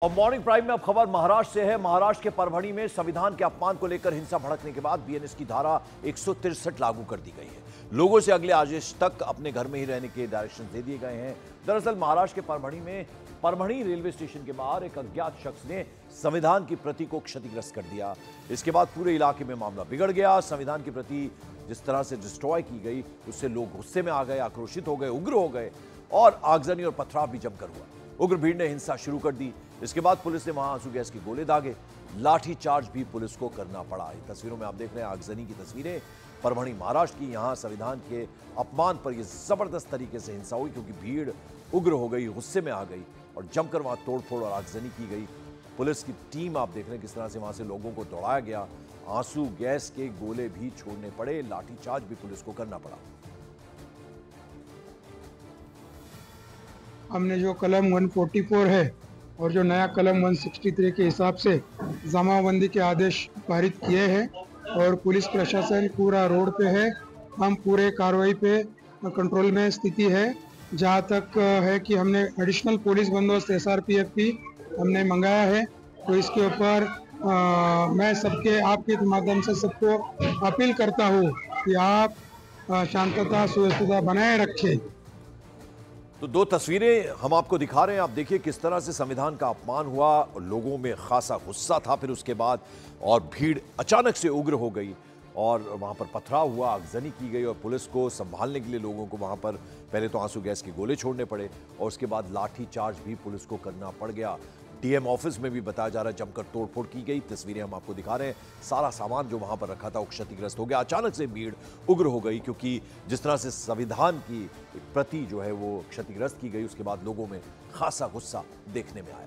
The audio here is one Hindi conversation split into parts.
और मॉर्निंग प्राइम में अब खबर महाराष्ट्र से है। महाराष्ट्र के परभणी में संविधान के अपमान को लेकर हिंसा भड़कने के बाद बीएनएस की धारा 163 लागू कर दी गई है। लोगों से अगले आदेश तक अपने घर में ही रहने के डायरेक्शन दे दिए गए हैं। दरअसल महाराष्ट्र के परभणी में परभणी रेलवे स्टेशन के बाहर एक अज्ञात शख्स ने संविधान की प्रति को क्षतिग्रस्त कर दिया। इसके बाद पूरे इलाके में मामला बिगड़ गया। संविधान की प्रति जिस तरह से डिस्ट्रॉय की गई उससे लोग गुस्से में आ गए, आक्रोशित हो गए, उग्र हो गए और आगजनी और पथराव भी जमकर हुआ। उग्र भीड़ ने हिंसा शुरू कर दी। इसके बाद पुलिस ने वहां आंसू गैस के गोले दागे, लाठी चार्ज भी पुलिस को करना पड़ा। इन तस्वीरों में आप देख रहे हैं आगजनी की तस्वीरें परभणी महाराष्ट्र की। यहां संविधान के अपमान पर यह जबरदस्त तरीके से हिंसा हुई क्योंकि भीड़ उग्र हो गई, गुस्से में आ गई और जमकर वहां तोड़फोड़ और आगजनी की गई। पुलिस की टीम आप देख रहे हैं किस तरह से वहां से लोगों को दौड़ाया गया। आंसू गैस के गोले भी छोड़ने पड़े, लाठी चार्ज भी पुलिस को करना पड़ा। हमने जो कलम 144 है और जो नया कलम 163 के हिसाब से जमाबंदी के आदेश पारित किए हैं और पुलिस प्रशासन पूरा रोड पे है। हम पूरे कार्रवाई पे कंट्रोल में स्थिति है। जहाँ तक है कि हमने एडिशनल पुलिस बंदोबस्त SRPF भी हमने मंगाया है। तो इसके ऊपर मैं सबके आपके माध्यम से सबको अपील करता हूँ कि आप शांतता सुव्यवस्था बनाए रखें। तो दो तस्वीरें हम आपको दिखा रहे हैं। आप देखिए किस तरह से संविधान का अपमान हुआ, लोगों में खासा गुस्सा था। फिर उसके बाद और भीड़ अचानक से उग्र हो गई और वहां पर पथराव हुआ, आगजनी की गई और पुलिस को संभालने के लिए लोगों को वहां पर पहले तो आंसू गैस के गोले छोड़ने पड़े और उसके बाद लाठी चार्ज भी पुलिस को करना पड़ गया। डीएम ऑफिस में भी बताया जा रहा है जमकर तोड़फोड़ की गई। तस्वीरें हम आपको दिखा रहे हैं। सारा सामान जो वहां पर रखा था वो क्षतिग्रस्त हो गया। अचानक से भीड़ उग्र हो गई क्योंकि जिस तरह से संविधान की प्रति जो है वो क्षतिग्रस्त की गई, उसके बाद लोगों में खासा गुस्सा देखने में आया।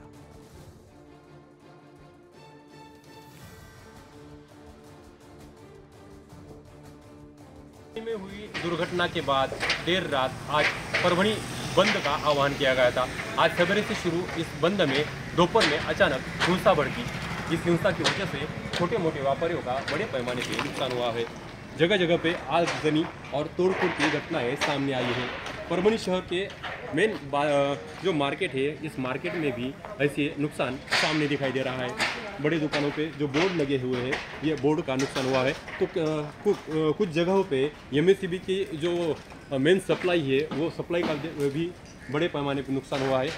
में हुई दुर्घटना के बाद देर रात आज परभणी बंद का आह्वान किया गया था। आज सवेरे से शुरू इस बंद में दोपहर में अचानक हिंसा भड़की। इस हिंसा की वजह से छोटे मोटे व्यापारियों का बड़े पैमाने पर नुकसान हुआ है। जगह जगह पे आगजनी और तोड़फोड़ की घटनाएं सामने आई हैं। परभणी शहर के मेन जो मार्केट है, इस मार्केट में भी ऐसे नुकसान सामने दिखाई दे रहा है। बड़े दुकानों पे जो बोर्ड लगे हुए हैं, ये बोर्ड का नुकसान हुआ है। तो कुछ जगहों पे MSCB की जो मेन सप्लाई है, वो सप्लाई का भी बड़े पैमाने पर नुकसान हुआ है।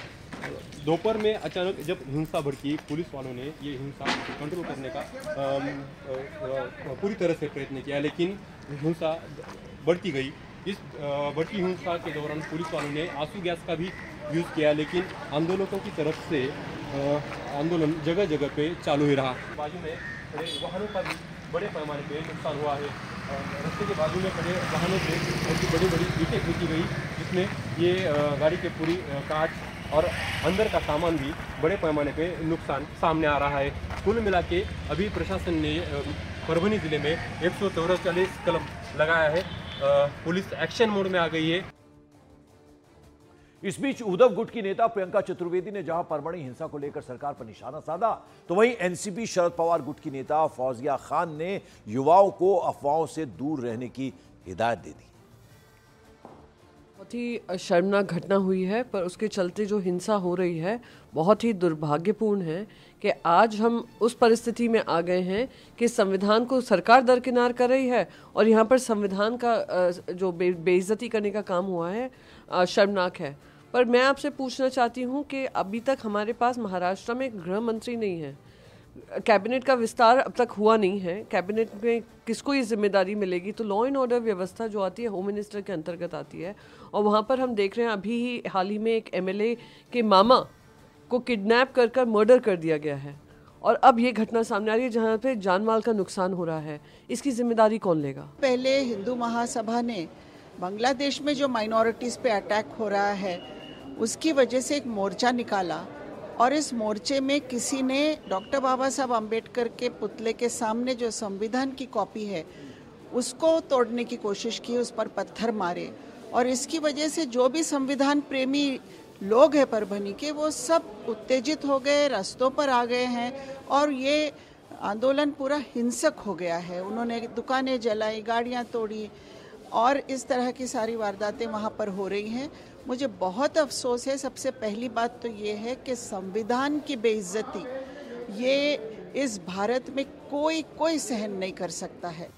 दोपहर में अचानक जब हिंसा भड़की, पुलिस वालों ने ये हिंसा कंट्रोल करने का पूरी तरह से प्रयत्न किया, लेकिन हिंसा बढ़ती गई। इस बढ़ती हिंसा के दौरान पुलिस वालों ने आंसू गैस का भी यूज़ किया, लेकिन आंदोलकों की तरफ से आंदोलन जगह जगह पे चालू ही रहा। बाजू में खड़े वाहनों का भी बड़े पैमाने पे नुकसान हुआ है। रास्ते के बाजू में खड़े वाहनों से ऐसी बड़ी बड़ी ईंटें फेंकी गई, जिसमें ये गाड़ी के पूरी कांच और अंदर का सामान भी बड़े पैमाने पे नुकसान सामने आ रहा है। कुल मिला के अभी प्रशासन ने परभणी जिले में 144 कलम लगाया है। पुलिस एक्शन मोड में आ गई है। इस बीच उद्धव गुट की नेता प्रियंका चतुर्वेदी ने जहां परभणी हिंसा को लेकर सरकार पर निशाना साधा, तो वहीं एनसीपी शरद पवार गुट की नेता फौजिया खान ने युवाओं को अफवाहों से दूर रहने की हिदायत दे दी। बहुत ही शर्मनाक घटना हुई है, पर उसके चलते जो हिंसा हो रही है बहुत ही दुर्भाग्यपूर्ण है कि आज हम उस परिस्थिति में आ गए हैं कि संविधान को सरकार दरकिनार कर रही है और यहाँ पर संविधान का जो बेइज्जती करने का काम हुआ है शर्मनाक है। पर मैं आपसे पूछना चाहती हूँ कि अभी तक हमारे पास महाराष्ट्र में गृह मंत्री नहीं है, कैबिनेट का विस्तार अब तक हुआ नहीं है। कैबिनेट में किसको ये जिम्मेदारी मिलेगी? तो लॉ एंड ऑर्डर व्यवस्था जो आती है होम मिनिस्टर के अंतर्गत आती है और वहाँ पर हम देख रहे हैं अभी ही हाल ही में एक MLA के मामा को किडनैप कर मर्डर कर दिया गया है और अब ये घटना सामने आ रही है जहाँ पे जानमाल का नुकसान हो रहा है। इसकी जिम्मेदारी कौन लेगा? पहले हिंदू महासभा ने बांग्लादेश में जो माइनॉरिटीज़ पे अटैक हो रहा है उसकी वजह से एक मोर्चा निकाला और इस मोर्चे में किसी ने डॉक्टर बाबा साहब अम्बेडकर के पुतले के सामने जो संविधान की कॉपी है उसको तोड़ने की कोशिश की, उस पर पत्थर मारे और इसकी वजह से जो भी संविधान प्रेमी लोग हैं परभणी के, वो सब उत्तेजित हो गए, रास्तों पर आ गए हैं और ये आंदोलन पूरा हिंसक हो गया है। उन्होंने दुकानें जलाई, गाड़ियां तोड़ी और इस तरह की सारी वारदातें वहाँ पर हो रही हैं। मुझे बहुत अफसोस है। सबसे पहली बात तो ये है कि संविधान की बेइज्जती ये इस भारत में कोई सहन नहीं कर सकता है।